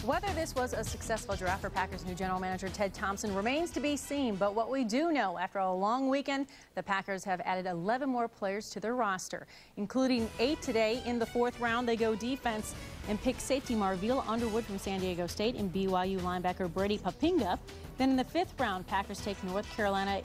Whether this was a successful draft for Packers new general manager Ted Thompson remains to be seen. But what we do know, after a long weekend, the Packers have added 11 more players to their roster, including 8 today. In the 4th round, they go defense and pick safety Marvell Underwood from San Diego State and BYU linebacker Brady Papinga. Then in the 5th round, Packers take North Carolina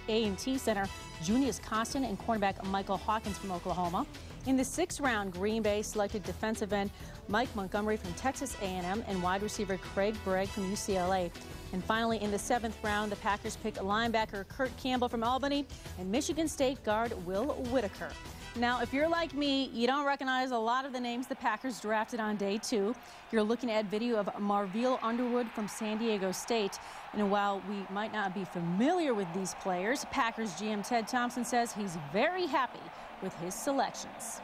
A&T center Junius Costin and cornerback Michael Hawkins from Oklahoma. In the 6th round, Green Bay selected defensive end Mike Montgomery from Texas A&M and wide receiver Craig Bregg from UCLA. And finally, in the 7th round, the Packers pick linebacker Kurt Campbell from Albany and Michigan State guard Will Whitaker. Now, if you're like me, you don't recognize a lot of the names the Packers drafted on day 2. You're looking at video of Marvell Underwood from San Diego State. And while we might not be familiar with these players, Packers GM Ted Thompson says he's very happy with his selections.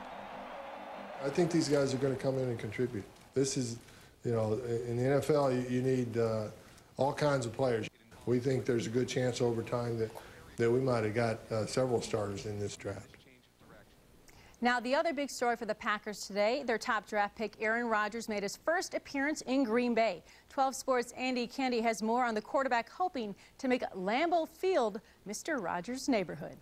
I think these guys are going to come in and contribute. This is, in the NFL, you need all kinds of players. We think there's a good chance over time that we might have got several starters in this draft. Now, the other big story for the Packers today, their top draft pick, Aaron Rodgers, made his first appearance in Green Bay. 12 Sports' Andy Candy has more on the quarterback, hoping to make Lambeau Field Mr. Rodgers' neighborhood.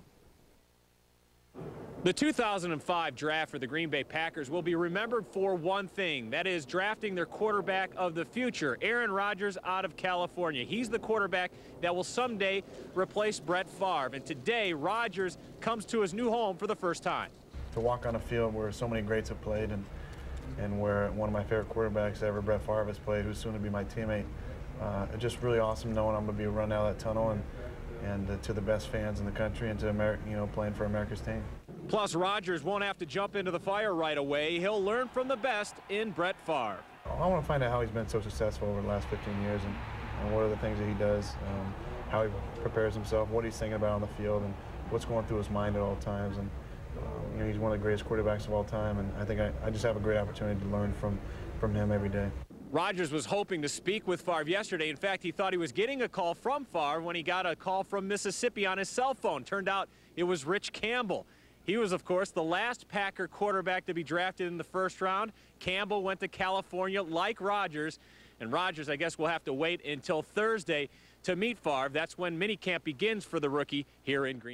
The 2005 draft for the Green Bay Packers will be remembered for one thing, that is drafting their quarterback of the future, Aaron Rodgers out of California. He's the quarterback that will someday replace Brett Favre. And today, Rodgers comes to his new home for the first time. To walk on a field where so many greats have played and where one of my favorite quarterbacks ever, Brett Favre, has played, who's soon to be my teammate, it's just really awesome knowing I'm going to be running out of that tunnel and to the best fans in the country and to America, playing for America's team. Plus, Rodgers won't have to jump into the fire right away. He'll learn from the best in Brett Favre. I want to find out how he's been so successful over the last 15 years and what are the things that he does, how he prepares himself, what he's thinking about on the field, and what's going through his mind at all times. And he's one of the greatest quarterbacks of all time, and I think I just have a great opportunity to learn from him every day. Rodgers was hoping to speak with Favre yesterday. In fact, he thought he was getting a call from Favre when he got a call from Mississippi on his cell phone. Turned out it was Rich Campbell. He was, of course, the last Packer quarterback to be drafted in the 1st round. Campbell went to California like Rodgers, and Rodgers, I guess, will have to wait until Thursday to meet Favre. That's when minicamp begins for the rookie here in Green Bay.